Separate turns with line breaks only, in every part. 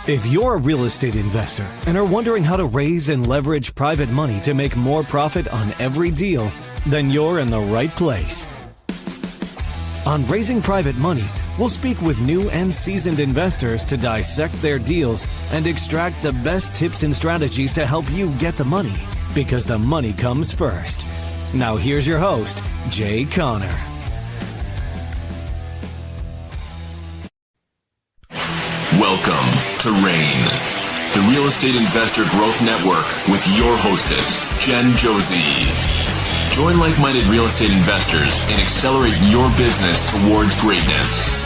If you're a real estate investor and are wondering how to raise and leverage private money to make more profit on every deal, then you're in the right place. On Raising Private Money, we'll speak with new and seasoned investors to dissect their deals and extract the best tips and strategies to help you get the money, because the money comes first. Now here's your host, Jay Conner.
Welcome to RAIN, the Real Estate Investor Growth Network with your hostess, Josey. Join like-minded real estate investors and accelerate your business towards greatness.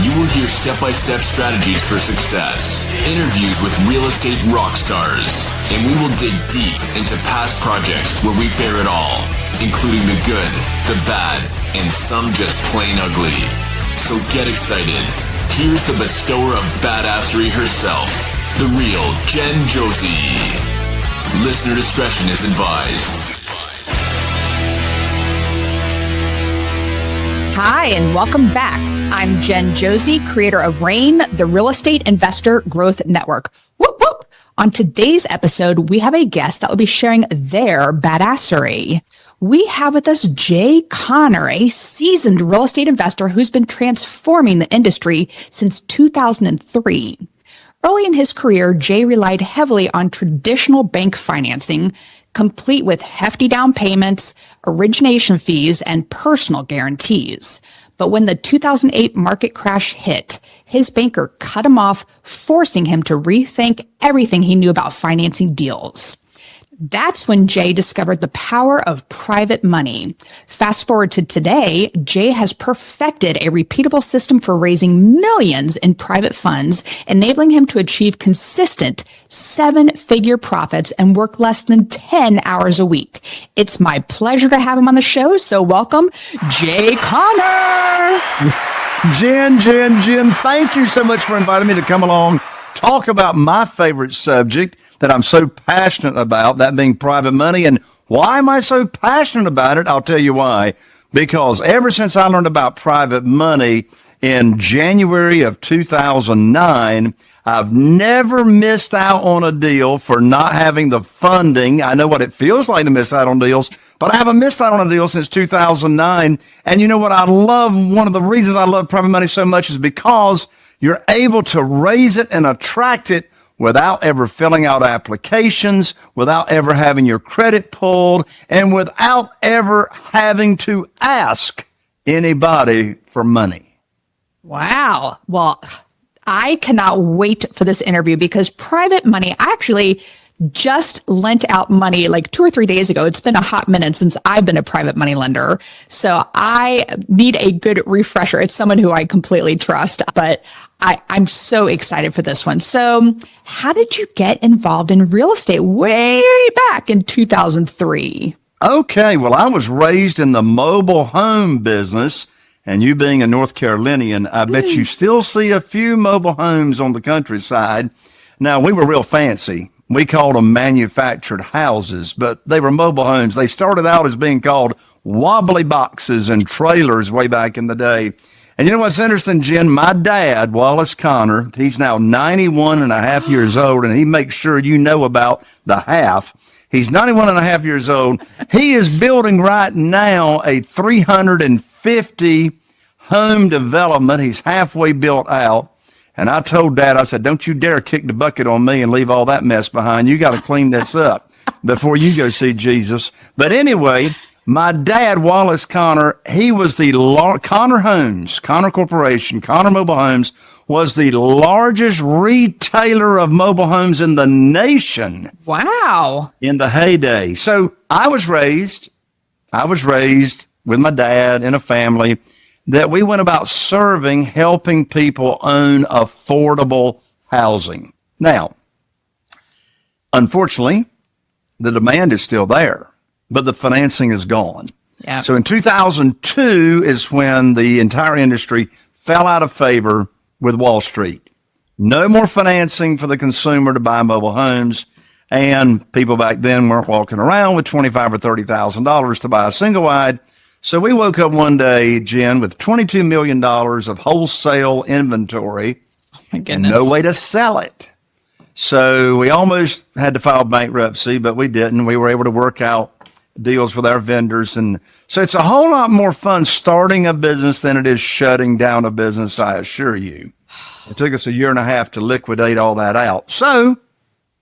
You will hear step-by-step strategies for success, interviews with real estate rock stars, and we will dig deep into past projects where we bear it all, including the good, the bad, and some just plain ugly. So get excited. Here's the bestower of badassery herself, the real Josey. Listener discretion is advised.
Hi, and welcome back. I'm Josey, creator of RAIN, the Real Estate Investor Growth Network. Whoop, whoop. On today's episode, we have a guest that will be sharing their badassery. We have with us Jay Conner, a seasoned real estate investor who's been transforming the industry since 2003. Early in his career, Jay relied heavily on traditional bank financing, complete with hefty down payments, origination fees, and personal guarantees. But when the 2008 market crash hit, his banker cut him off, forcing him to rethink everything he knew about financing deals. That's when Jay discovered the power of private money. Fast forward to today, Jay has perfected a repeatable system for raising millions in private funds, enabling him to achieve consistent 7-figure profits and work less than 10 hours a week. It's my pleasure to have him on the show, so welcome, Jay Conner.
Jen, thank you so much for inviting me to come along, talk about my favorite subject that I'm so passionate about, that being private money. And why am I so passionate about it? I'll tell you why. Because ever since I learned about private money in January of 2009, I've never missed out on a deal for not having the funding. I know what it feels like to miss out on deals, but I haven't missed out on a deal since 2009. And you know what I love? One of the reasons I love private money so much is because you're able to raise it and attract it without ever filling out applications, without ever having your credit pulled, and without ever having to ask anybody for money.
Wow. Well, I cannot wait for this interview because private money, I actually just lent out money like 2 or 3 days ago. It's been a hot minute since I've been a private money lender. So I need a good refresher. It's someone who I completely trust, but I'm so excited for this one. So how did you get involved in real estate way back in 2003?
Okay, well, I was raised in the mobile home business, and you being a North Carolinian, I bet you still see a few mobile homes on the countryside. Now, we were real fancy. We called them manufactured houses, but they were mobile homes. They started out as being called wobbly boxes and trailers way back in the day. And you know what's interesting, Jen? My dad, Wallace Conner, he's now 91 and a half years old, and he makes sure you know about the half. He's 91 and a half years old. He is building right now a 350 home development. He's halfway built out. And I told Dad, I said, don't you dare kick the bucket on me and leave all that mess behind. You got to clean this up before you go see Jesus. But anyway, my dad, Wallace Conner, he was the Conner Homes, Conner Corporation, Conner Mobile Homes, was the largest retailer of mobile homes in the nation.
Wow.
In the heyday. So I was raised with my dad in a family that we went about serving, helping people own affordable housing. Now, unfortunately, the demand is still there, but the financing is gone.
Yeah.
So in 2002 is when the entire industry fell out of favor with Wall Street. No more financing for the consumer to buy mobile homes, and people back then weren't walking around with $25,000 or $30,000 to buy a single wide. So we woke up one day, Jen, with $22 million of wholesale inventory
My
and
goodness.
no way to sell it. So we almost had to file bankruptcy, but we didn't. We were able to work out deals with our vendors. And so it's a whole lot more fun starting a business than it is shutting down a business, I assure you. It took us a year and a half to liquidate all that out. So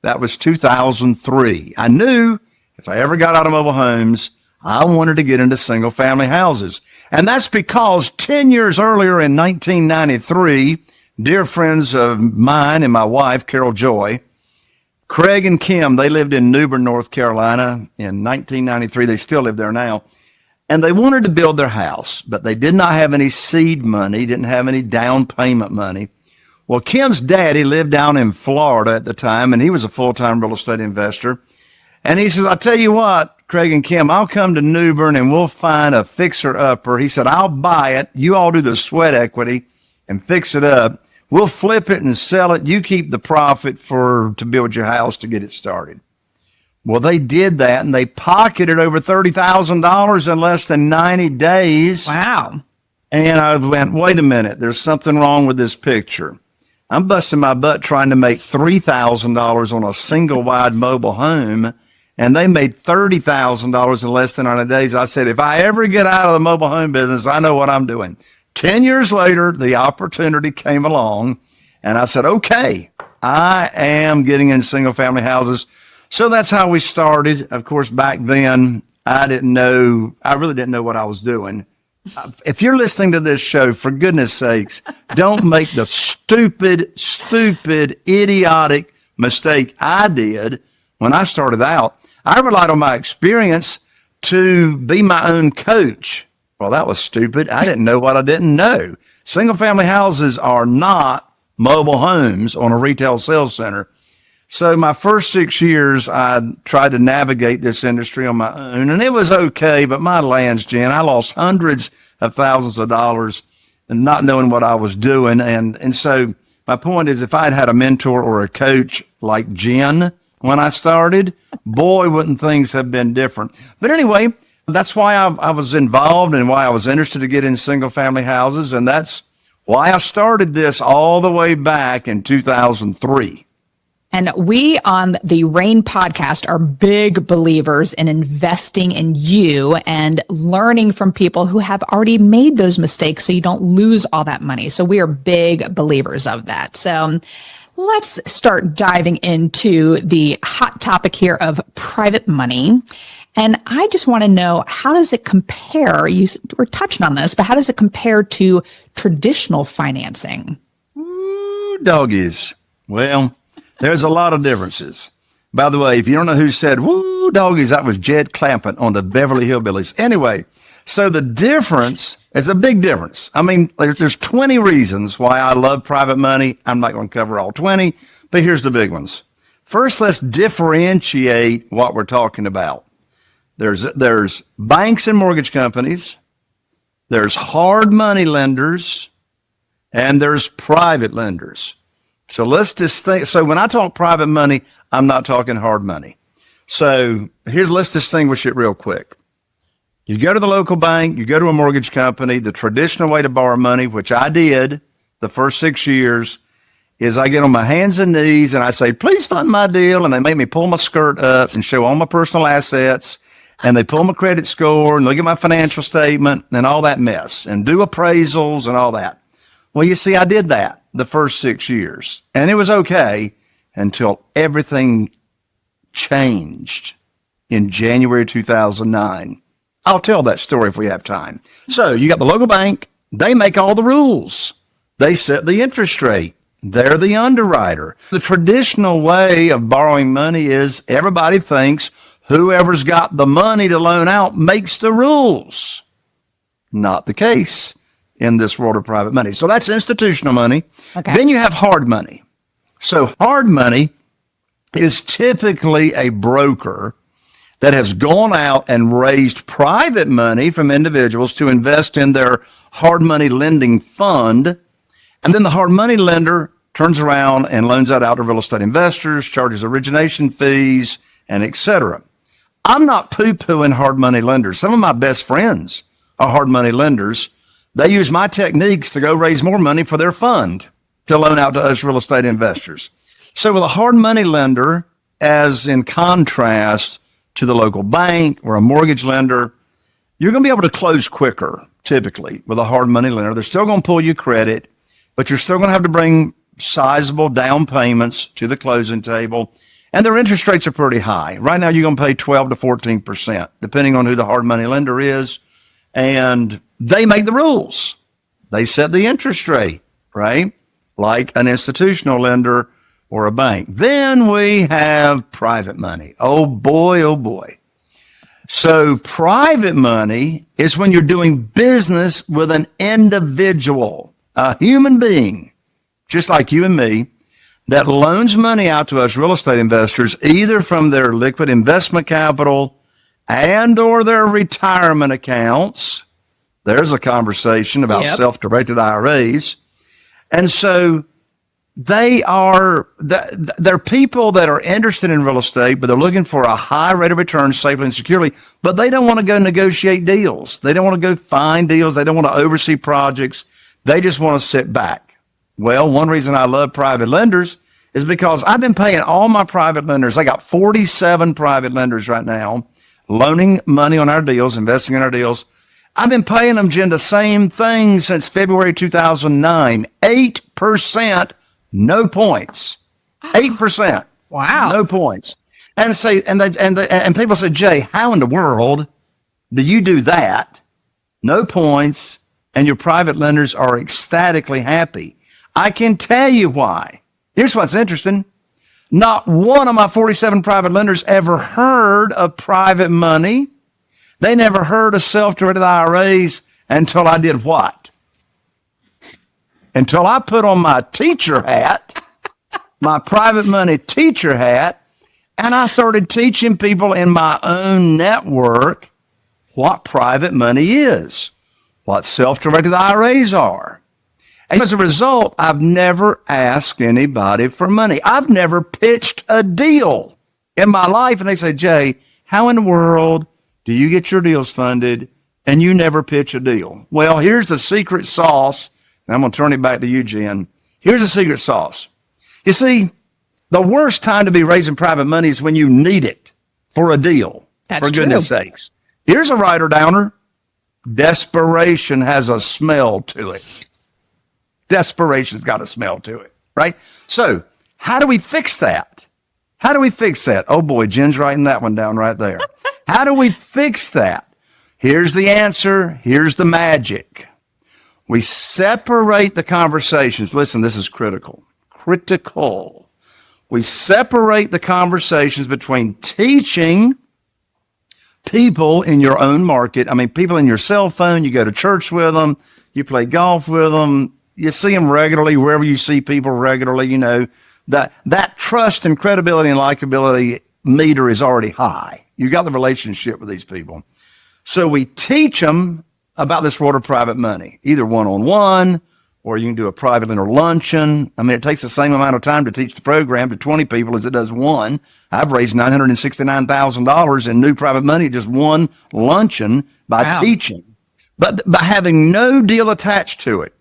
that was 2003. I knew if I ever got out of mobile homes, I wanted to get into single family houses. And that's because 10 years earlier in 1993, dear friends of mine and my wife, Carol Joy, Craig and Kim, they lived in New Bern, North Carolina in 1993. They still live there now. And they wanted to build their house, but they did not have any seed money, didn't have any down payment money. Well, Kim's daddy lived down in Florida at the time, and he was a full-time real estate investor. And he says, I'll tell you what, Craig and Kim, I'll come to New Bern and we'll find a fixer-upper. He said, I'll buy it. You all do the sweat equity and fix it up. We'll flip it and sell it. You keep the profit to build your house to get it started. Well, they did that, and they pocketed over $30,000 in less than 90 days.
Wow.
And I went, wait a minute, there's something wrong with this picture. I'm busting my butt trying to make $3,000 on a single-wide mobile home, and they made $30,000 in less than 90 days. I said, if I ever get out of the mobile home business, I know what I'm doing. 10 years later, the opportunity came along, and I said, okay, I am getting in single-family houses. So that's how we started. Of course, back then, I really didn't know what I was doing. If you're listening to this show, for goodness sakes, don't make the stupid, idiotic mistake I did when I started out. I relied on my experience to be my own coach. Well, that was stupid. I didn't know what I didn't know. Single-family houses are not mobile homes on a retail sales center. So my first 6 years, I tried to navigate this industry on my own, and it was okay, but my lands, Jen, I lost hundreds of thousands of dollars and not knowing what I was doing. And so my point is, if I'd had a mentor or a coach like Jen when I started, boy, wouldn't things have been different. But anyway, that's why I was involved and why I was interested to get in single-family houses, and that's why I started this all the way back in 2003.
And we on the RAIN podcast are big believers in investing in you and learning from people who have already made those mistakes so you don't lose all that money. So we are big believers of that. So let's start diving into the hot topic here of private money. And I just want to know, how does it compare? You were touching on this, but how does it compare to traditional financing?
Ooh, doggies. Well, there's a lot of differences. By the way, if you don't know who said, woo, doggies, that was Jed Clampett on the Beverly Hillbillies. Anyway, so the difference is a big difference. I mean, there's 20 reasons why I love private money. I'm not going to cover all 20, but here's the big ones. First, let's differentiate what we're talking about. There's banks and mortgage companies, there's hard money lenders, and there's private lenders. So let's distinguish. So when I talk private money, I'm not talking hard money. So let's distinguish it real quick. You go to the local bank, you go to a mortgage company, the traditional way to borrow money, which I did the first 6 years, is I get on my hands and knees and I say, please fund my deal. And they make me pull my skirt up and show all my personal assets. And they pull my credit score and look at my financial statement and all that mess and do appraisals and all that. Well, you see, I did that the first 6 years, and it was okay until everything changed in January 2009. I'll tell that story if we have time. So you got the local bank. They make all the rules. They set the interest rate. They're the underwriter. The traditional way of borrowing money is everybody thinks whoever's got the money to loan out makes the rules. Not the case in this world of private money. So that's institutional money. Okay. Then you have hard money. So hard money is typically a broker that has gone out and raised private money from individuals to invest in their hard money lending fund. And then the hard money lender turns around and loans that out to real estate investors, charges origination fees, and et cetera. I'm not poo-pooing hard money lenders. Some of my best friends are hard money lenders. They use my techniques to go raise more money for their fund to loan out to us real estate investors. So with a hard money lender, as in contrast to the local bank or a mortgage lender, you're going to be able to close quicker, typically, with a hard money lender. They're still going to pull you credit, but you're still going to have to bring sizable down payments to the closing table. And their interest rates are pretty high. Right now, you're going to pay 12 to 14%, depending on who the hard money lender is. And they make the rules. They set the interest rate, right? Like an institutional lender or a bank. Then we have private money. Oh boy, oh boy. So private money is when you're doing business with an individual, a human being, just like you and me, that loans money out to us real estate investors, either from their liquid investment capital and or their retirement accounts. There's a conversation about self-directed IRAs. And so they're people that are interested in real estate, but they're looking for a high rate of return safely and securely, but they don't want to go negotiate deals. They don't want to go find deals. They don't want to oversee projects. They just want to sit back. Well, one reason I love private lenders is because I've been paying all my private lenders. I got 47 private lenders right now, loaning money on our deals, investing in our deals. I've been paying them, Jen, the same thing since February 2009, 8%. No points. 8%.
Wow.
No points. And people say, Jay, how in the world do you do that? No points, and your private lenders are ecstatically happy. I can tell you why. Here's what's interesting. Not one of my 47 private lenders ever heard of private money. They never heard of self-directed IRAs until I did what? Until I put on my teacher hat, my private money teacher hat, and I started teaching people in my own network what private money is, what self-directed IRAs are. And as a result, I've never asked anybody for money. I've never pitched a deal in my life. And they say, Jay, how in the world do you get your deals funded and you never pitch a deal? Well, here's the secret sauce. And I'm going to turn it back to you, Jen. Here's the secret sauce. You see, the worst time to be raising private money is when you need it for a deal.
That's
for goodness sakes. Here's a writer downer. Desperation has a smell to it. Desperation's got a smell to it, right? So how do we fix that? How do we fix that? Oh boy, Jen's writing that one down right there. How do we fix that? Here's the answer. Here's the magic. We separate the conversations. Listen, this is critical. Critical. We separate the conversations between teaching people in your own market. I mean, people in your cell phone, you go to church with them, you play golf with them, you see them regularly, wherever you see people regularly, you know, that trust and credibility and likability meter is already high. You got the relationship with these people. So we teach them about this world of private money, either one-on-one, or you can do a private lender luncheon. I mean, it takes the same amount of time to teach the program to 20 people as it does one. I've raised $969,000 in new private money, just one luncheon by teaching, but by having no deal attached to it.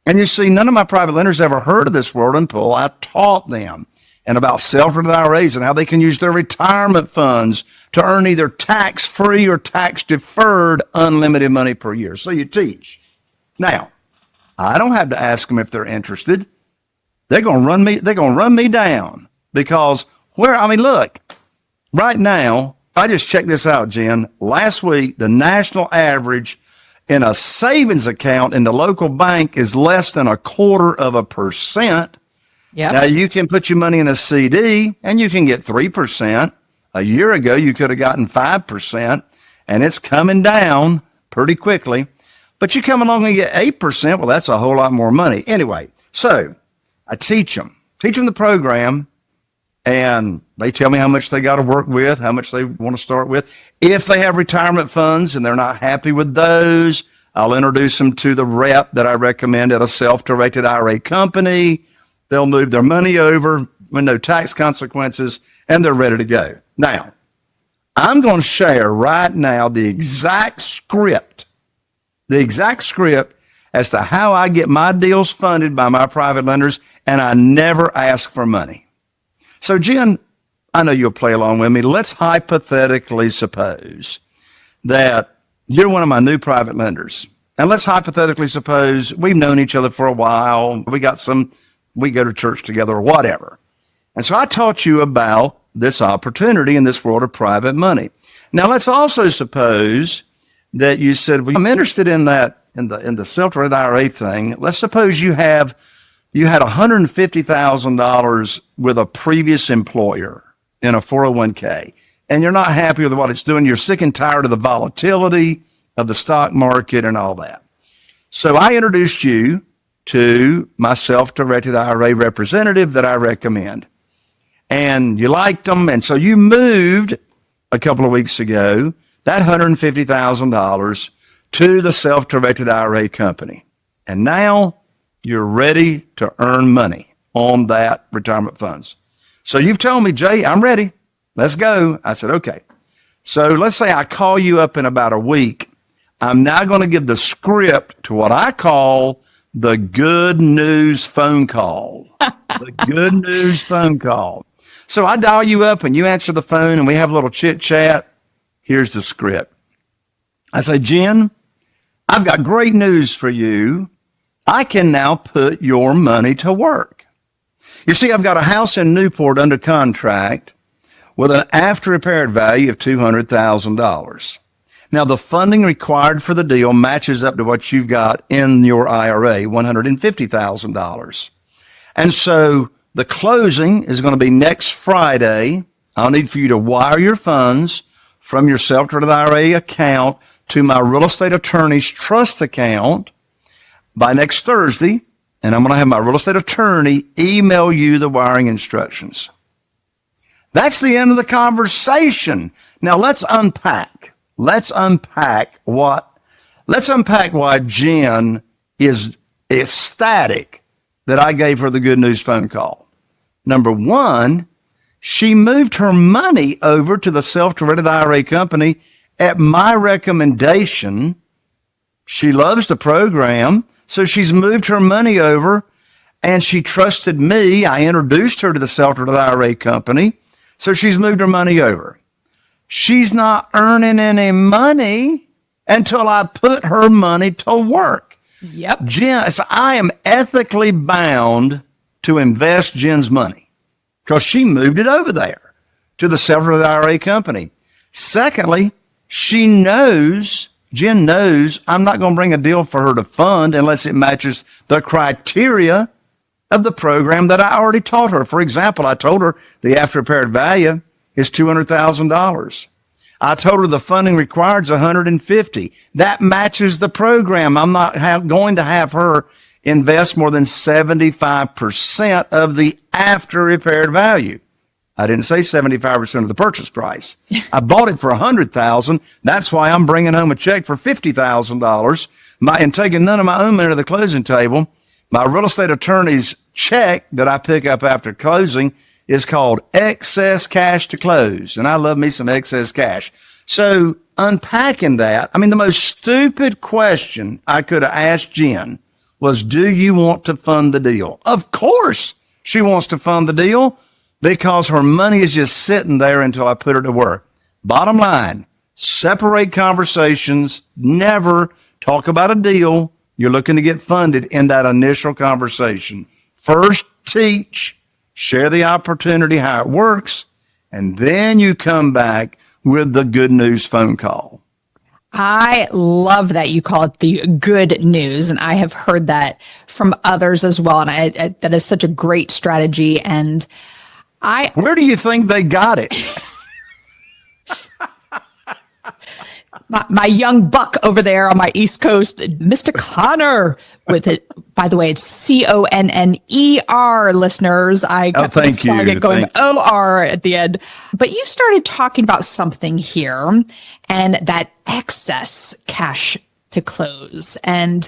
And you see, none of my private lenders ever heard of this world until I taught them and about self-directed IRAs and how they can use their retirement funds to earn either tax-free or tax-deferred unlimited money per year. So you teach. Now, I don't have to ask them if they're interested. They're going to run me down because look, right now, I just checked this out, Jen. Last week, the national average in a savings account in the local bank is less than 0.25%.
Yep.
Now, you can put your money in a CD and you can get 3%. A year ago, you could have gotten 5%, and it's coming down pretty quickly. But you come along and get 8%, well, that's a whole lot more money. Anyway, so I teach them the program, and they tell me how much they got to work with, how much they want to start with. If they have retirement funds and they're not happy with those, I'll introduce them to the rep that I recommend at a self-directed IRA company. They'll move their money over with no tax consequences, and they're ready to go. Now, I'm going to share right now the exact script as to how I get my deals funded by my private lenders, and I never ask for money. So, Jen, I know you'll play along with me. Let's hypothetically suppose that you're one of my new private lenders. And let's hypothetically suppose we've known each other for a while. We go to church together or whatever. And so I taught you about this opportunity in this world of private money. Now, let's also suppose that you said, well, I'm interested in that, in the self-directed IRA thing. Let's suppose you had $150,000 with a previous employer in a 401k, and you're not happy with what it's doing. You're sick and tired of the volatility of the stock market and all that. So I introduced you to my self-directed IRA representative that I recommend. And you liked them, and so you moved a couple of weeks ago that $150,000 to the self-directed IRA company. And now you're ready to earn money on that retirement funds. So you've told me, Jay, I'm ready. Let's go. I said, okay. So let's say I call you up in about a week. I'm now going to give the script to what I call the good news phone call. The good news phone call. So I dial you up and you answer the phone and we have a little chit chat. Here's the script. I say, Jen, I've got great news for you. I can now put your money to work. You see, I've got a house in Newport under contract with an after-repaired value of $200,000. Now, the funding required for the deal matches up to what you've got in your IRA, $150,000. And so the closing is going to be next Friday. I'll need for you to wire your funds from your self-directed IRA account to my real estate attorney's trust account by next Thursday. And I'm going to have my real estate attorney email you the wiring instructions. That's the end of the conversation. Now let's unpack. Let's unpack why Jen is ecstatic that I gave her the good news phone call. Number one, she moved her money over to the self-directed IRA company at my recommendation. She loves the program, so she's moved her money over, and she trusted me. I introduced her to the self-directed IRA company, so she's moved her money over. She's not earning any money until I put her money to work.
Yep.
Jen, so I am ethically bound to invest Jen's money because she moved it over there to the self-directed IRA company. Secondly, Jen knows I'm not going to bring a deal for her to fund unless it matches the criteria of the program that I already taught her. For example, I told her the after-repaired value is $200,000. I told her the funding required is $150,000. That matches the program. I'm not going to have her invest more than 75% of the after-repaired value. I didn't say 75% of the purchase price. I bought it for $100,000. That's why I'm bringing home a check for $50,000 and taking none of my own money to the closing table. My real estate attorney's check that I pick up after closing is called excess cash to close. And I love me some excess cash. So unpacking that, the most stupid question I could have asked Jen was, do you want to fund the deal? Of course she wants to fund the deal because her money is just sitting there until I put her to work. Bottom line, separate conversations. Never talk about a deal you're looking to get funded in that initial conversation. First, teach. Share the opportunity, how it works, and then you come back with the good news phone call.
I love that you call it the good news, and I have heard that from others as well, and I that is such a great strategy. And where do you think they got it? My young buck over there on my East Coast, Mr. Connor, with it. By the way, it's Conner, listeners. I got
thank you.
It going OR at the end. But you started talking about something here, and that excess cash to close. And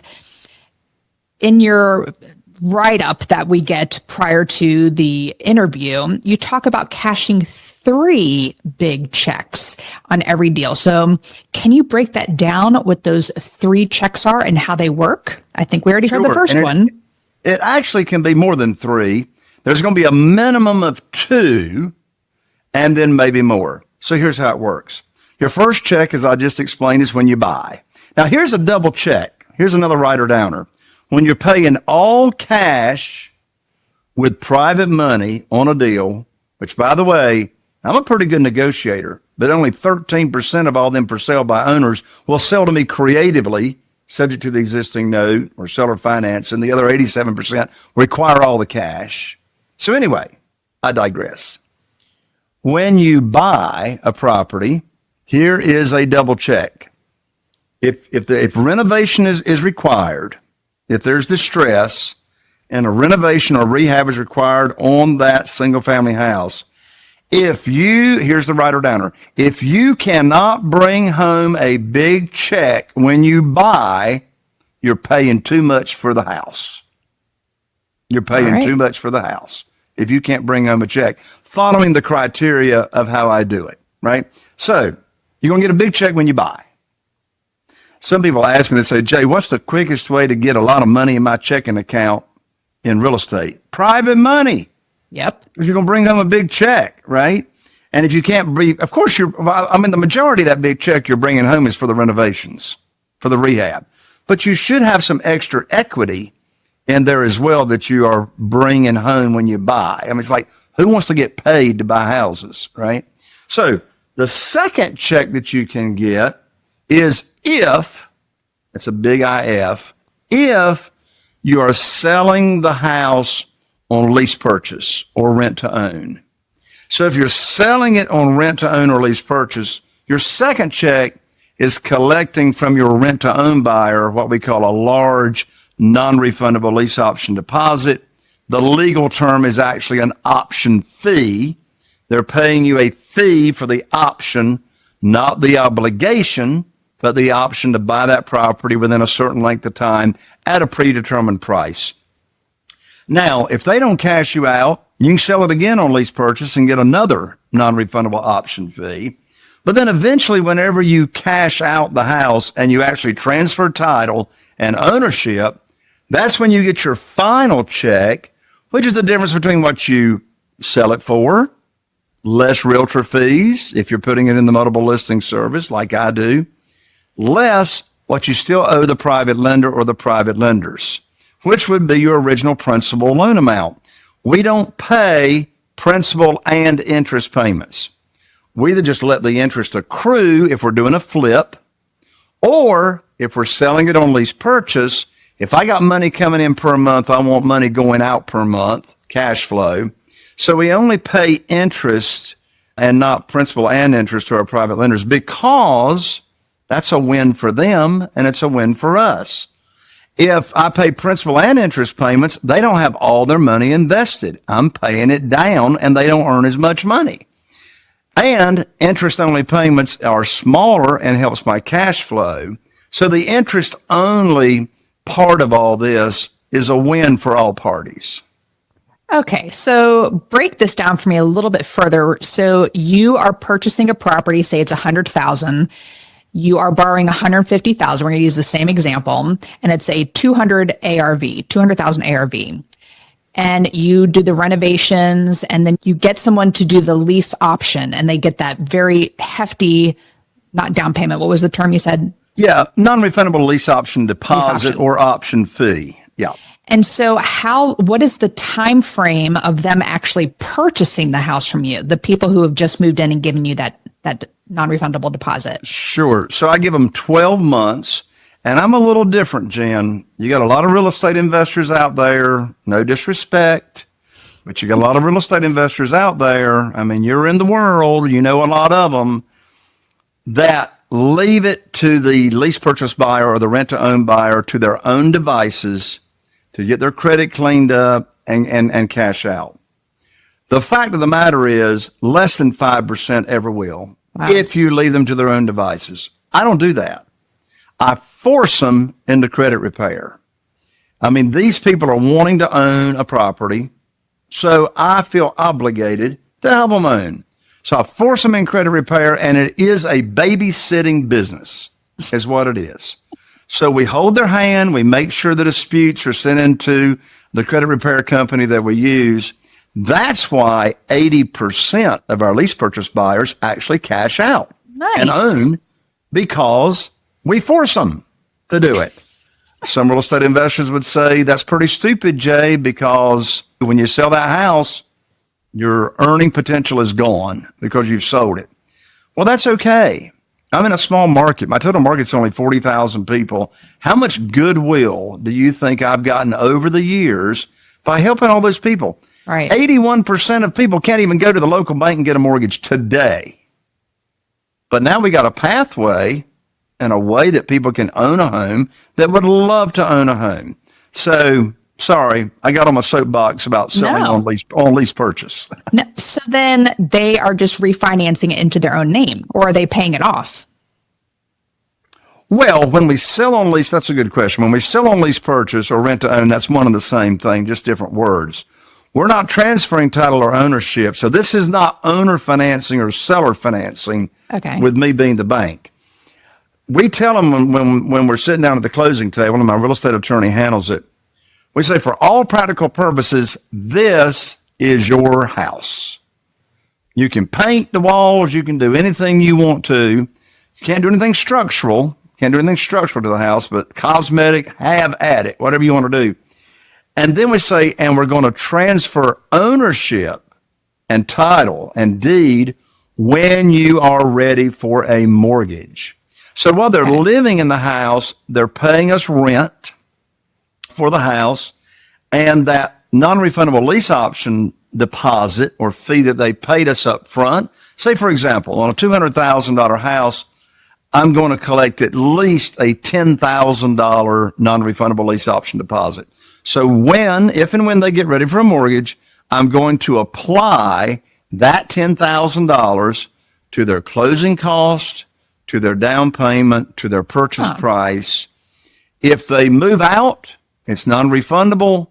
in your write-up that we get prior to the interview, you talk about cashing 3 big checks on every deal. So can you break that down, what those 3 checks are and how they work? I think we already heard the first one.
It actually can be more than 3. There's going to be a minimum of 2 and then maybe more. So here's how it works. Your first check, as I just explained, is when you buy. Now here's a double check. Here's another writer downer. When you're paying all cash with private money on a deal, which by the way, I'm a pretty good negotiator, but only 13% of all them for sale by owners will sell to me creatively, subject to the existing note or seller finance, and the other 87% require all the cash. So anyway, I digress. When you buy a property, here is a double check. If renovation is required, if there's distress and a renovation or rehab is required on that single family house, here's the writer downer, if you cannot bring home a big check when you buy, you're paying too much for the house. You're paying too much for the house if you can't bring home a check, following the criteria of how I do it, right? So you're going to get a big check when you buy. Some people ask me, they say, Jay, what's the quickest way to get a lot of money in my checking account in real estate? Private money.
Yep.
Because you're going to bring home a big check, right? And if you can't of course, the majority of that big check you're bringing home is for the renovations, for the rehab. But you should have some extra equity in there as well that you are bringing home when you buy. I mean, it's like, who wants to get paid to buy houses, right? So the second check that you can get is if, it's a big IF, if you are selling the house on lease purchase or rent to own. So if you're selling it on rent to own or lease purchase, your second check is collecting from your rent to own buyer what we call a large non-refundable lease option deposit. The legal term is actually an option fee. They're paying you a fee for the option, not the obligation, but the option to buy that property within a certain length of time at a predetermined price. Now, if they don't cash you out, you can sell it again on lease purchase and get another non-refundable option fee. But then eventually, whenever you cash out the house and you actually transfer title and ownership, that's when you get your final check, which is the difference between what you sell it for, less realtor fees if you're putting it in the multiple listing service like I do, less what you still owe the private lender or the private lenders, which would be your original principal loan amount. We don't pay principal and interest payments. We either just let the interest accrue if we're doing a flip, or if we're selling it on lease purchase, if I got money coming in per month, I want money going out per month, cash flow. So we only pay interest and not principal and interest to our private lenders because that's a win for them and it's a win for us. If I pay principal and interest payments, they don't have all their money invested. I'm paying it down and they don't earn as much money. And interest-only payments are smaller and helps my cash flow. So the interest-only part of all this is a win for all parties.
Okay, so break this down for me a little bit further. So you are purchasing a property, say it's $100,000. You are borrowing $150,000. We're going to use the same example, and it's a 200,000 ARV. And you do the renovations, and then you get someone to do the lease option, and they get that very hefty, not down payment. What was the term you said?
Yeah, non-refundable lease option deposit or option fee. Yeah.
And so what is the time frame of them actually purchasing the house from you, the people who have just moved in and given you that non-refundable deposit?
Sure. So I give them 12 months, and I'm a little different, Jen. You got a lot of real estate investors out there, no disrespect, but you got a lot of real estate investors out there. I mean, you're in the world, you know a lot of them, that leave it to the lease purchase buyer or the rent to own buyer to their own devices to get their credit cleaned up and cash out. The fact of the matter is less than 5% ever will. Wow. If you leave them to their own devices. I don't do that. I force them into credit repair. I mean, these people are wanting to own a property, so I feel obligated to help them own. So I force them in credit repair, and it is a babysitting business, is what it is. So we hold their hand, we make sure the disputes are sent into the credit repair company that we use. That's why 80% of our lease purchase buyers actually cash out and own, because we force them to do it. Some real estate investors would say that's pretty stupid, Jay, because when you sell that house, your earning potential is gone because you've sold it. Well, that's okay. I'm in a small market. My total market's only 40,000 people. How much goodwill do you think I've gotten over the years by helping all those people?
Right.
81% of people can't even go to the local bank and get a mortgage today. But now we got a pathway and a way that people can own a home that would love to own a home. So, sorry, I got on my soapbox about selling on lease purchase.
No, so then they are just refinancing it into their own name, or are they paying it off?
Well, when we sell on lease, that's a good question. When we sell on lease purchase or rent to own, that's one and the same thing, just different words. We're not transferring title or ownership. So this is not owner financing or seller financing with me being the bank. We tell them when we're sitting down at the closing table, and my real estate attorney handles it, we say, for all practical purposes, this is your house. You can paint the walls. You can do anything you want to. You can't do anything structural. Can't do anything structural to the house, but cosmetic, have at it, whatever you want to do. And then we say, and we're going to transfer ownership and title and deed when you are ready for a mortgage. So while they're living in the house, they're paying us rent for the house, and that non-refundable lease option deposit or fee that they paid us up front. Say, for example, on a $200,000 house, I'm going to collect at least a $10,000 non-refundable lease option deposit. So if and when they get ready for a mortgage, I'm going to apply that $10,000 to their closing cost, to their down payment, to their purchase price. If they move out, it's non-refundable.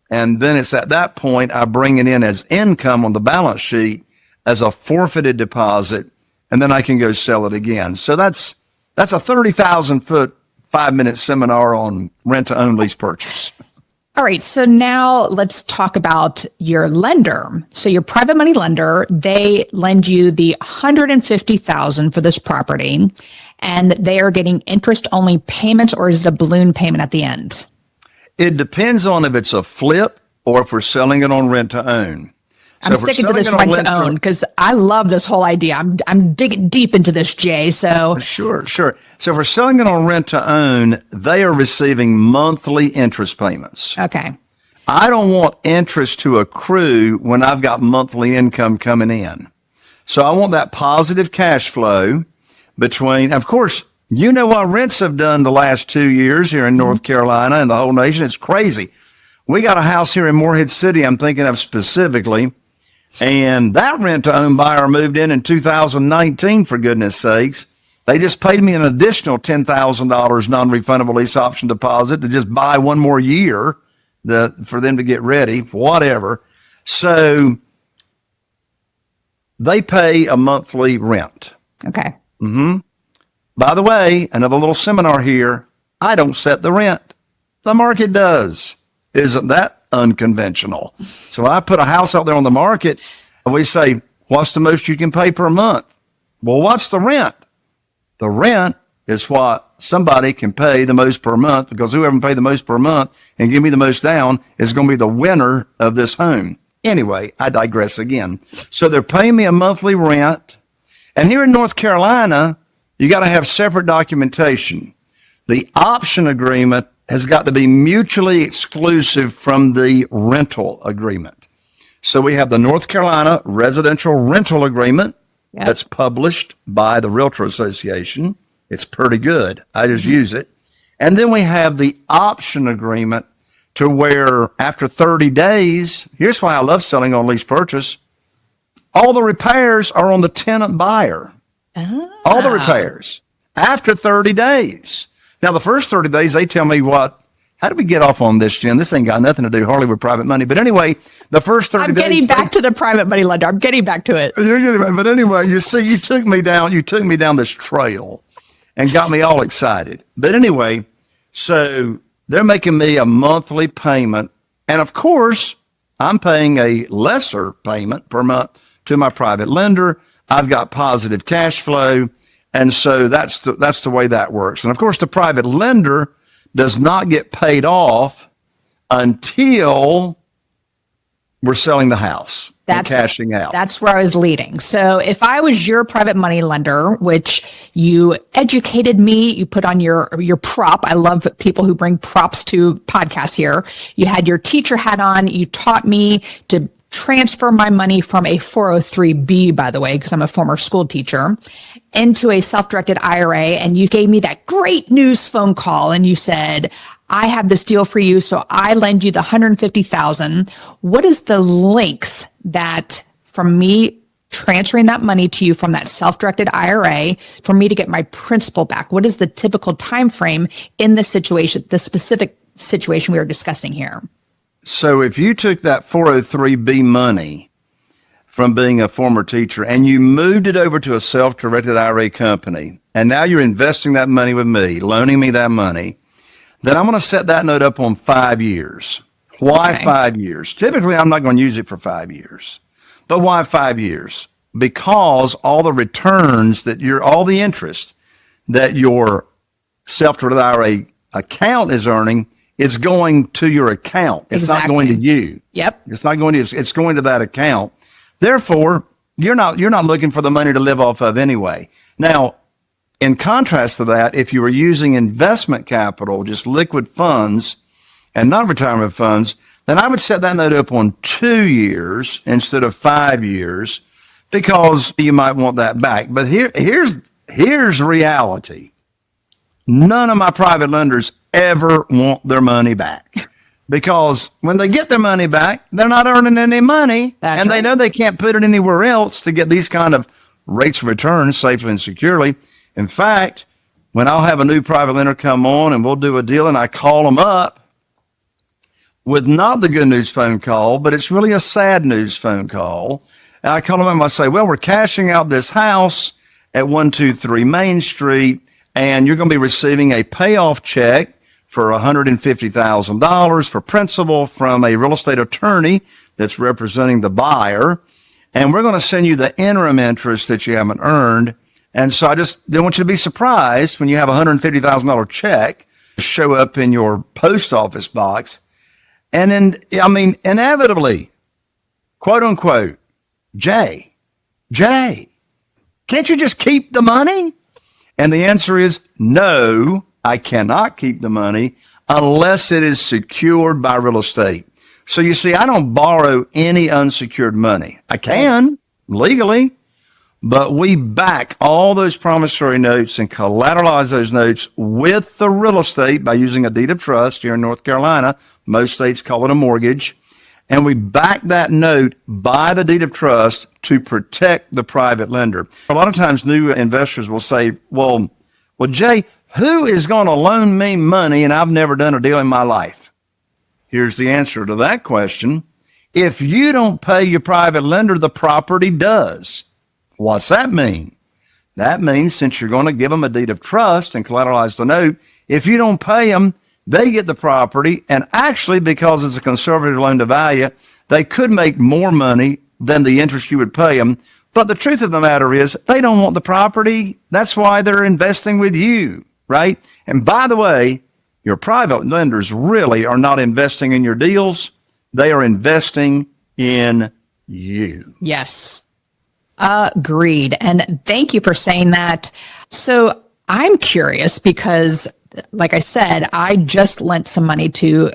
And then it's at that point, I bring it in as income on the balance sheet as a forfeited deposit, and then I can go sell it again. So that's a 30,000-foot, 5-minute seminar on rent-to-own lease purchase.
All right. So now let's talk about your lender. So your private money lender, they lend you the $150,000 for this property, and they are getting interest-only payments, or is it a balloon payment at the end?
It depends on if it's a flip or if we're selling it on rent-to-own.
I'm sticking to this rent to own because I love this whole idea. I'm digging deep into this, Jay. So
Sure. So if we're selling it on rent to own, they are receiving monthly interest payments.
Okay.
I don't want interest to accrue when I've got monthly income coming in. So I want that positive cash flow between, of course, you know what rents have done the last 2 years here in North Carolina and the whole nation. It's crazy. We got a house here in Morehead City I'm thinking of specifically. And that rent-to-own buyer moved in 2019, for goodness sakes. They just paid me an additional $10,000 non-refundable lease option deposit to just buy one more year for them to get ready, whatever. So they pay a monthly rent.
Okay.
By the way, another little seminar here. I don't set the rent. The market does. Isn't that unconventional? So I put a house out there on the market, and we say, what's the most you can pay per month? Well, what's the rent? The rent is what somebody can pay the most per month, because whoever can pay the most per month and give me the most down is going to be the winner of this home. Anyway, I digress again. So they're paying me a monthly rent. And here in North Carolina, you got to have separate documentation. The option agreement has got to be mutually exclusive from the rental agreement. So we have the North Carolina Residential Rental Agreement that's published by the Realtor Association. It's pretty good. I just use it. And then we have the option agreement, to where after 30 days, here's why I love selling on lease purchase, all the repairs are on the tenant buyer. All the repairs after 30 days. Now, the first 30 days, they tell me how did we get off on this, Jen? This ain't got nothing to do hardly with private money. But anyway, the first 30 days.
I'm getting back to the private money lender. I'm getting back to it.
You're getting back. But anyway, you see, you took me down this trail and got me all excited. But anyway, so they're making me a monthly payment. And of course, I'm paying a lesser payment per month to my private lender. I've got positive cash flow. And so that's the way that works. And of course, the private lender does not get paid off until we're selling the house and cashing out.
That's where I was leading. So if I was your private money lender, which you educated me, you put on your prop. I love people who bring props to podcasts here. You had your teacher hat on. You taught me to transfer my money from a 403B, by the way, because I'm a former school teacher, into a self-directed IRA. And you gave me that great news phone call and you said, I have this deal for you. So I lend you the $150,000. What is the length that from me transferring that money to you from that self-directed IRA for me to get my principal back? What is the typical time frame in the situation, the specific situation we are discussing here?
So if you took that 403B money from being a former teacher and you moved it over to a self-directed IRA company, and now you're investing that money with me, loaning me that money, then I'm going to set that note up on 5 years. Why 5 years? Typically, I'm not going to use it for 5 years. But why 5 years? Because all the returns all the interest that your self-directed IRA account is earning, it's going to your account. It's not going to you.
Yep.
It's not going to, it's going to that account. Therefore, you're not looking for the money to live off of anyway. Now, in contrast to that, if you were using investment capital, just liquid funds and not retirement funds, then I would set that note up on 2 years instead of 5 years because you might want that back. But here's reality. None of my private lenders ever want their money back because when they get their money back, they're not earning any money. That's right. They know they can't put it anywhere else to get these kind of rates of return safely and securely. In fact, when I'll have a new private lender come on and we'll do a deal and I call them up with not the good news phone call, but it's really a sad news phone call. And I call them up and I say, well, we're cashing out this house at 123 Main Street and you're going to be receiving a payoff check for $150,000 for principal from a real estate attorney that's representing the buyer. And we're going to send you the interim interest that you haven't earned. And so I just don't want you to be surprised when you have a $150,000 check show up in your post office box. And then, inevitably, quote unquote, Jay, can't you just keep the money? And the answer is no, I cannot keep the money unless it is secured by real estate. So you see, I don't borrow any unsecured money. I can legally, but we back all those promissory notes and collateralize those notes with the real estate by using a deed of trust here in North Carolina. Most states call it a mortgage. And we back that note by the deed of trust to protect the private lender. A lot of times new investors will say, well, Jay, who is going to loan me money and I've never done a deal in my life? Here's the answer to that question. If you don't pay your private lender, the property does. What's that mean? That means since you're going to give them a deed of trust and collateralize the note, if you don't pay them, they get the property. And actually, because it's a conservative loan to value, they could make more money than the interest you would pay them. But the truth of the matter is they don't want the property. That's why they're investing with you, right? And by the way, your private lenders really are not investing in your deals. They are investing in you.
Yes. Agreed. And thank you for saying that. So I'm curious because, like I said, I just lent some money to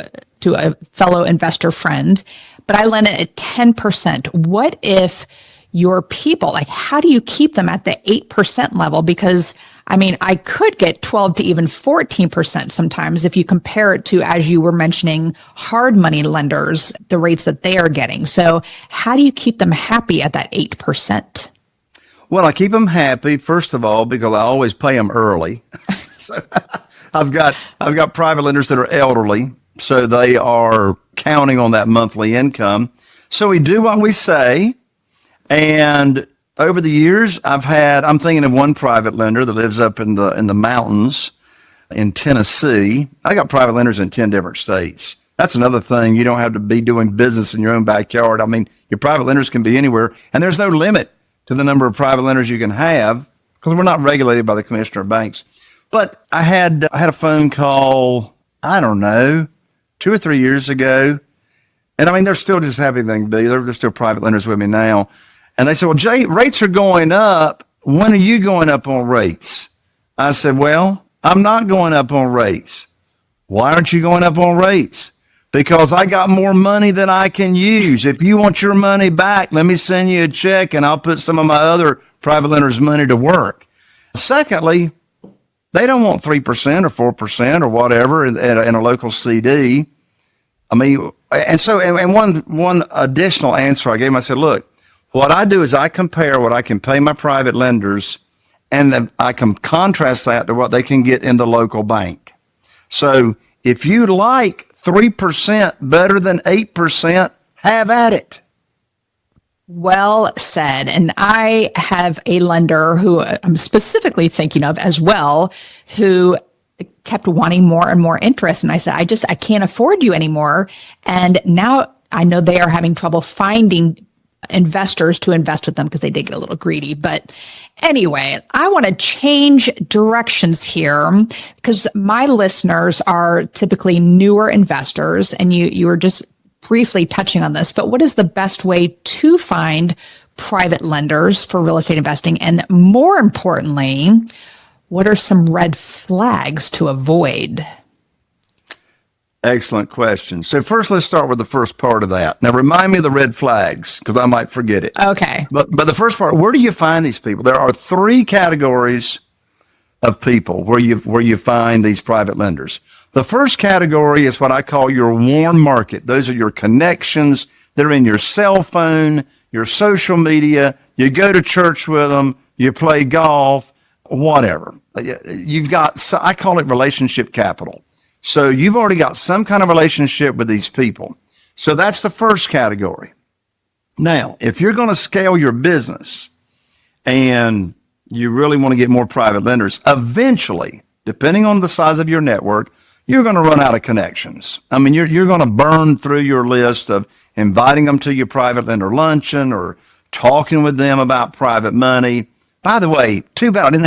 a fellow investor friend, but I lent it at 10%. What if your people, like, how do you keep them at the 8% level? Because I could get 12 to even 14% sometimes if you compare it to, as you were mentioning, hard money lenders, the rates that they are getting. So how do you keep them happy at that 8%?
Well, I keep them happy, first of all, because I always pay them early. So I've got private lenders that are elderly, so they are counting on that monthly income. So we do what we say. And over the years, I'm thinking of one private lender that lives up in the mountains in Tennessee. I got private lenders in 10 different states. That's another thing. You don't have to be doing business in your own backyard. I mean, your private lenders can be anywhere, and there's no limit to the number of private lenders you can have because we're not regulated by the Commissioner of Banks. But I had a phone call, I don't know, 2 or 3 years ago. And I mean, they're still just everything be. They're still private lenders with me now. And they said, well, Jay, rates are going up. When are you going up on rates? I said, well, I'm not going up on rates. Why aren't you going up on rates? Because I got more money than I can use. If you want your money back, let me send you a check and I'll put some of my other private lenders' money to work. Secondly, they don't want 3% or 4% or whatever in a local CD. I mean, and one additional answer I gave him, I said, look, what I do is I compare what I can pay my private lenders and then I can contrast that to what they can get in the local bank. So if you like 3% better than 8%, have at it.
Well said. And I have a lender who I'm specifically thinking of as well, who kept wanting more and more interest. And I said, I can't afford you anymore. And now I know they are having trouble finding investors to invest with them because they did get a little greedy. But anyway, I want to change directions here because my listeners are typically newer investors, and you were just briefly touching on this, but what is the best way to find private lenders for real estate investing? And more importantly, what are some red flags to avoid?
Excellent question. So first, let's start with the first part of that. Now, remind me of the red flags because I might forget it.
Okay.
But the first part, where do you find these people? There are 3 categories of people where you find these private lenders. The first category is what I call your warm market. Those are your connections. They're in your cell phone, your social media. You go to church with them. You play golf, whatever. You've got, I call it relationship capital. So you've already got some kind of relationship with these people. So that's the first category. Now, if you're going to scale your business and you really want to get more private lenders, eventually, depending on the size of your network, you're going to run out of connections. I mean, you're going to burn through your list of inviting them to your private lender luncheon or talking with them about private money. By the way, too bad I didn't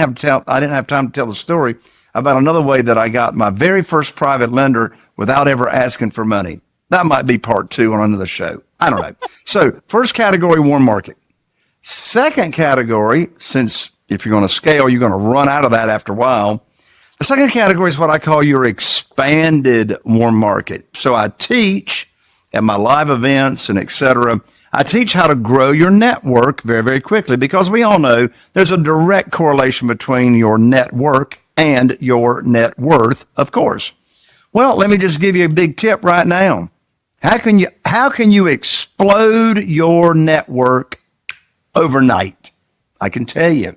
have time to tell the story about another way that I got my very first private lender without ever asking for money. That might be part 2 on another show. I don't know. So first category, warm market. Second category, since if you're going to scale, you're going to run out of that after a while. The second category is what I call your expanded warm market. So I teach at my live events and et cetera. I teach how to grow your network very, very quickly because we all know there's a direct correlation between your network and your net worth, of course. Well, let me just give you a big tip right now. How can you explode your network overnight? I can tell you.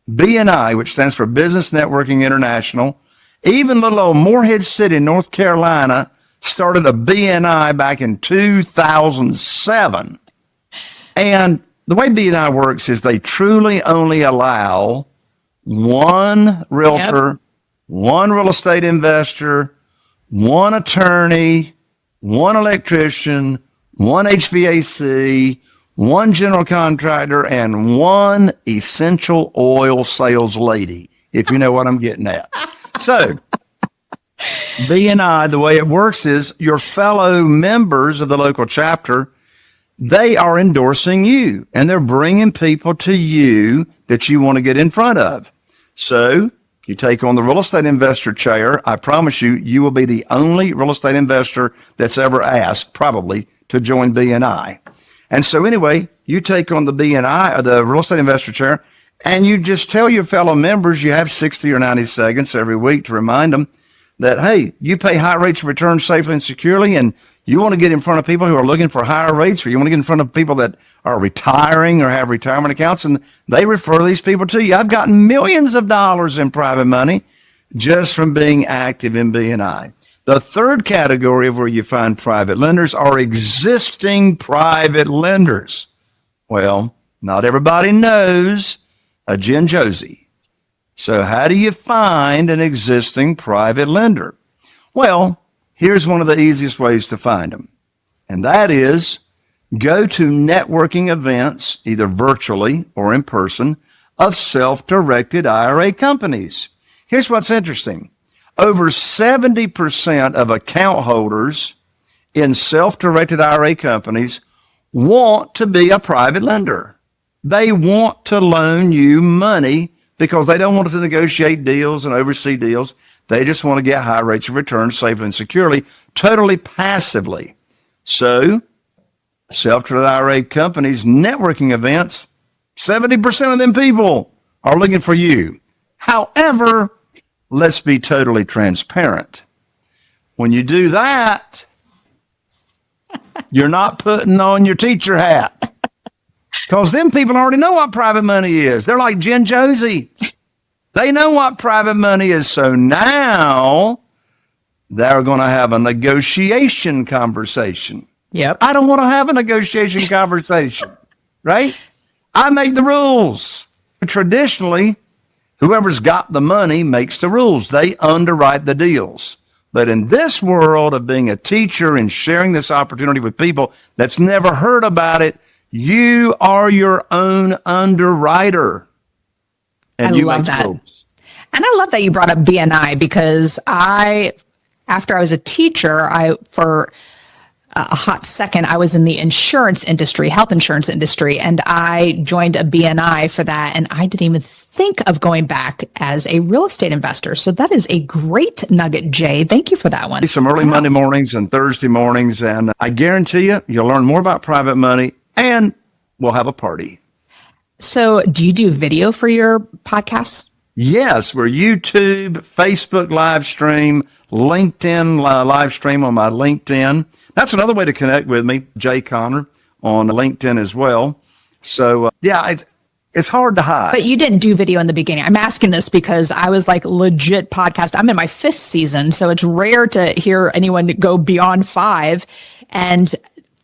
BNI, which stands for Business Networking International, even little old Morehead City, North Carolina, started a BNI back in 2007. And the way BNI works is they truly only allow one realtor, one real estate investor, one attorney, one electrician, one HVAC, one general contractor, and one essential oil sales lady, if you know what I'm getting at. So, BNI, the way it works is your fellow members of the local chapter, they are endorsing you, and they're bringing people to you that you want to get in front of. So you take on the real estate investor chair. I promise you, you will be the only real estate investor that's ever asked, probably, to join BNI. And so anyway, you take on the BNI, or the real estate investor chair, and you just tell your fellow members, you have 60 or 90 seconds every week to remind them that, hey, you pay high rates of return safely and securely, and you want to get in front of people who are looking for higher rates, or you want to get in front of people that are retiring or have retirement accounts, and they refer these people to you. I've gotten millions of dollars in private money just from being active in BNI. The third category of where you find private lenders are existing private lenders. Well, not everybody knows a Jen Josey. So how do you find an existing private lender? Well, Here's one of the easiest ways to find them, and that is go to networking events, either virtually or in person, of self-directed IRA companies. Here's what's interesting. Over 70% of account holders in self-directed IRA companies want to be a private lender. They want to loan you money because they don't want to negotiate deals and oversee deals. They just want to get high rates of return safely and securely, totally passively. So, self-directed IRA companies, networking events, 70% of them people are looking for you. However, let's be totally transparent. When you do that, you're not putting on your teacher hat. Because them people already know what private money is. They're like Jen Josey. They know what private money is. So now they're going to have a negotiation conversation.
Yep.
I don't want to have a negotiation conversation, right? I make the rules. Traditionally, whoever's got the money makes the rules. They underwrite the deals. But in this world of being a teacher and sharing this opportunity with people that's never heard about it, you are your own underwriter. And
I
you
love
make
that.
rules.
And I love that you brought up BNI because after I was a teacher, for a hot second, I was in the insurance industry, health insurance industry, and I joined a BNI for that. And I didn't even think of going back as a real estate investor. So that is a great nugget, Jay. Thank you for that one.
Some early Monday mornings and Thursday mornings, and I guarantee you'll learn more about private money, and we'll have a party.
So do you do video for your podcasts?
Yes, we're YouTube, Facebook live stream, LinkedIn live stream on my LinkedIn. That's another way to connect with me, Jay Connor, on LinkedIn as well. So, it's hard to hide.
But you didn't do video in the beginning. I'm asking this because I was like legit podcast. I'm in my 5th season, so it's rare to hear anyone go beyond 5. And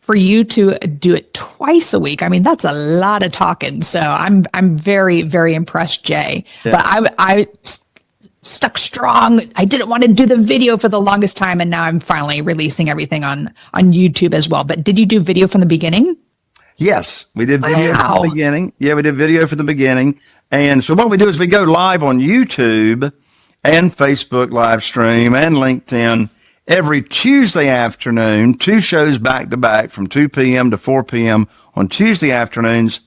for you to do it twice a week, I mean, that's a lot of talking. So I'm very, very impressed, Jay. Yeah. But I stuck strong. I didn't want to do the video for the longest time, and now I'm finally releasing everything on YouTube as well. But did you do video from the beginning?
Yes, we did video from the beginning. Yeah, we did video from the beginning. And so what we do is we go live on YouTube and Facebook live stream and LinkedIn every Tuesday afternoon, 2 shows back to back from 2 p.m. to 4 p.m. on Tuesday afternoons.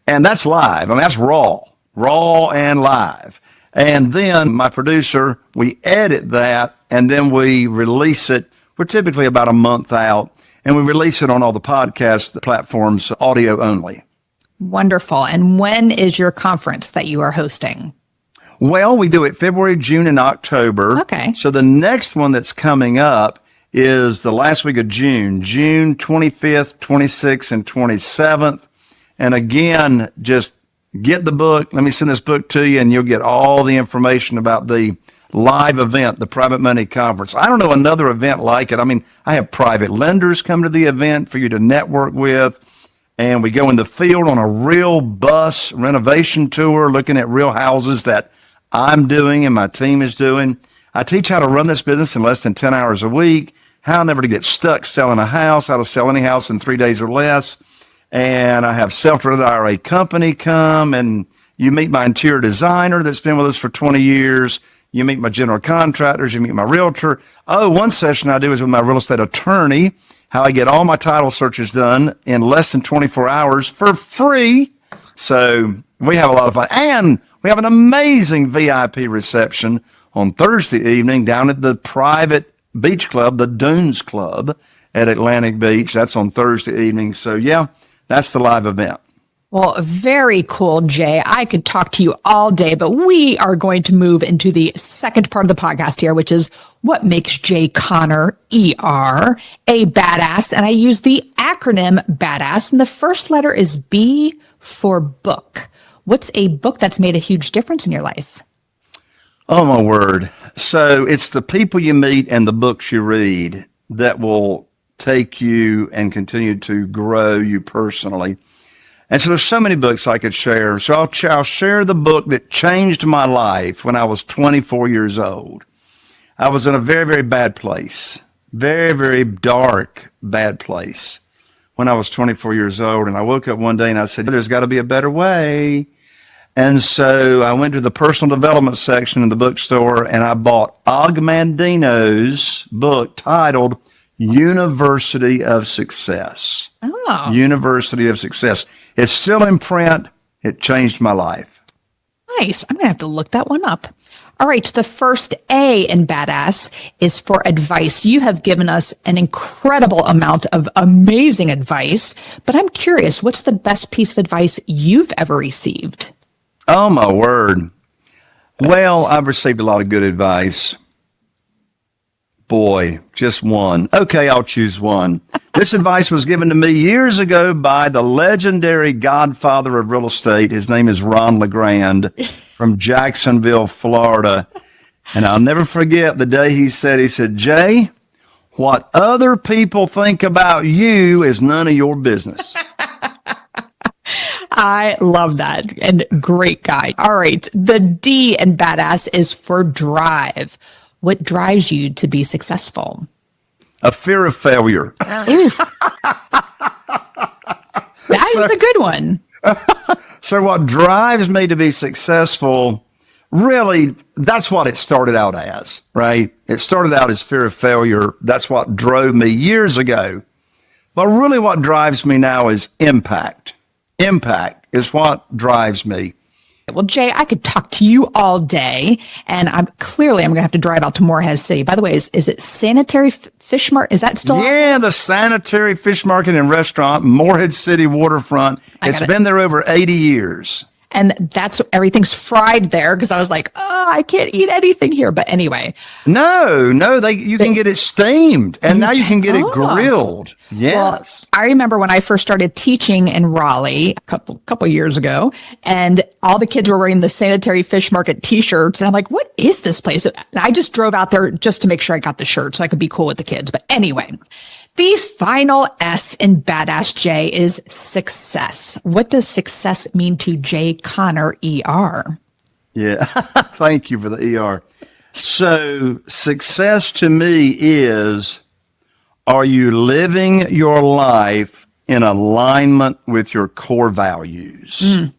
And that's live. I mean, that's raw and live. And then my producer, we edit that and then we release it. We're typically about a month out, and we release it on all the podcast platforms, audio only.
Wonderful. And when is your conference that you are hosting?
Well, we do it February, June, and October.
Okay.
So the next one that's coming up is the last week of June 25th, 26th, and 27th. And again, just get the book. Let me send this book to you, and you'll get all the information about the live event, the Private Money Conference. I don't know another event like it. I mean, I have private lenders come to the event for you to network with, and we go in the field on a real bus renovation tour, looking at real houses that I'm doing and my team is doing. I teach how to run this business in less than 10 hours a week, how never to get stuck selling a house, how to sell any house in 3 days or less. And I have self-directed IRA company come, and you meet my interior designer that's been with us for 20 years. You meet my general contractors. You meet my realtor. Oh, one session I do is with my real estate attorney, how I get all my title searches done in less than 24 hours for free. So we have a lot of fun. And we have an amazing VIP reception on Thursday evening down at the private beach club, the Dunes Club at Atlantic Beach. That's on Thursday evening. So, yeah, that's the live event.
Well, very cool, Jay. I could talk to you all day, but we are going to move into the second part of the podcast here, which is what makes Jay Connor, ER, a badass. And I use the acronym BADASS, and the first letter is B for book. What's a book that's made a huge difference in your life?
Oh, my word. So it's the people you meet and the books you read that will take you and continue to grow you personally. And so there's so many books I could share. So I'll share the book that changed my life when I was 24 years old. I was in a very, very bad place. very, very dark, bad place when I was 24 years old. And I woke up one day and I said, there's got to be a better way. And so I went to the personal development section in the bookstore and I bought Og Mandino's book titled University of Success.
Oh.
University of Success. It's still in print. It changed my life.
Nice. I'm going to have to look that one up. All right. The first A in Badass is for advice. You have given us an incredible amount of amazing advice, but I'm curious, what's the best piece of advice you've ever received?
Oh, my word. Well, I've received a lot of good advice. Boy, just one. Okay, I'll choose one. This advice was given to me years ago by the legendary godfather of real estate. His name is Ron LeGrand from Jacksonville, Florida. And I'll never forget the day he said, Jay, what other people think about you is none of your business.
I love that. And great guy. All right. The D in Badass is for drive. What drives you to be successful?
A fear of failure.
Oof. That is a good one.
So what drives me to be successful, really, that's what it started out as, right? It started out as fear of failure. That's what drove me years ago. But really what drives me now is impact. Impact is what drives me.
Well, Jay, I could talk to you all day, and I'm going to have to drive out to Morehead City. By the way, is it Sanitary Fish Market? Is that still?
Yeah, the Sanitary Fish Market and Restaurant, Morehead City waterfront. It's been there over 80 years.
And everything's fried there because I was like, oh, I can't eat anything here. But anyway.
No, you can get it steamed and now you can get it grilled. Yes.
Well, I remember when I first started teaching in Raleigh a couple years ago, and all the kids were wearing the Sanitary Fish Market t-shirts. And I'm like, what is this place? And I just drove out there just to make sure I got the shirt so I could be cool with the kids. But anyway. The final S in Badass J is success. What does success mean to Jay Connor, ER?
Yeah, thank you for the ER. So success to me is, are you living your life in alignment with your core values? Mm.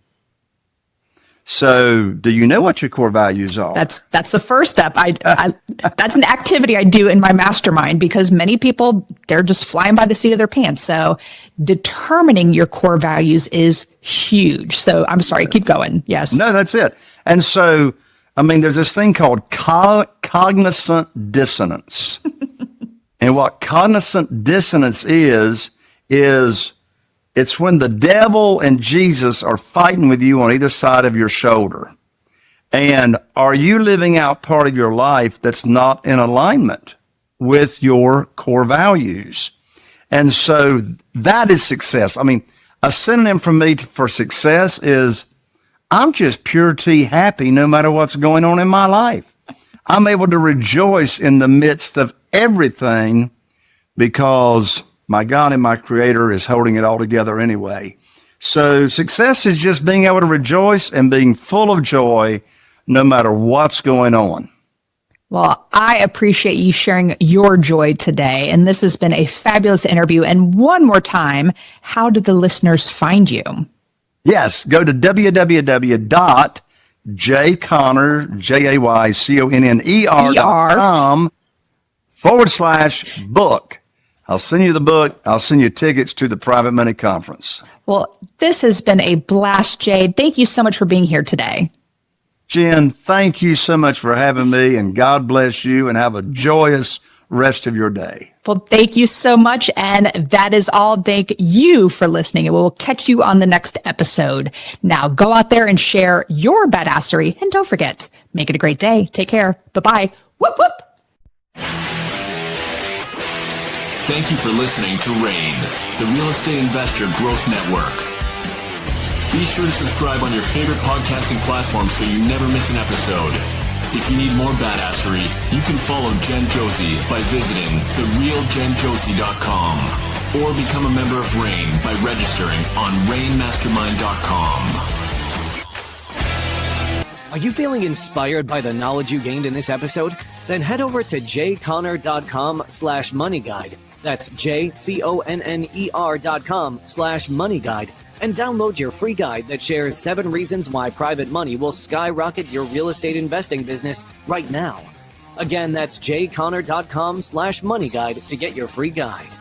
So do you know what your core values are?
That's the first step. That's an activity I do in my mastermind because many people, they're just flying by the seat of their pants. So determining your core values is huge. So I'm sorry, keep going. Yes.
No, that's it. And so, there's this thing called cognizant dissonance. And what cognizant dissonance is it's when the devil and Jesus are fighting with you on either side of your shoulder. And are you living out part of your life that's not in alignment with your core values? And so that is success. A synonym for me for success is I'm just pure T happy no matter what's going on in my life. I'm able to rejoice in the midst of everything because my God and my Creator is holding it all together anyway. So success is just being able to rejoice and being full of joy no matter what's going on.
Well, I appreciate you sharing your joy today. And this has been a fabulous interview. And one more time, how do the listeners find you?
Yes, go to jayconner.com/book. I'll send you the book. I'll send you tickets to the Private Money Conference.
Well, this has been a blast, Jay. Thank you so much for being here today.
Jen, thank you so much for having me, and God bless you, and have a joyous rest of your day.
Well, thank you so much, and that is all. Thank you for listening, and we'll catch you on the next episode. Now, go out there and share your badassery, and don't forget, make it a great day. Take care. Bye-bye. Whoop, whoop.
Thank you for listening to RAIN, the Real Estate Investor Growth Network. Be sure to subscribe on your favorite podcasting platform so you never miss an episode. If you need more badassery, you can follow Jen Josey by visiting therealjenjosey.com or become a member of RAIN by registering on rainmastermind.com.
Are you feeling inspired by the knowledge you gained in this episode? Then head over to jconner.com/moneyguide. That's jconner.com/moneyguide and download your free guide that shares 7 reasons why private money will skyrocket your real estate investing business right now. Again, that's jconner.com/moneyguide to get your free guide.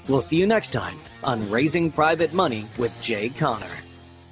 We'll see you next time on Raising Private Money with Jay Conner.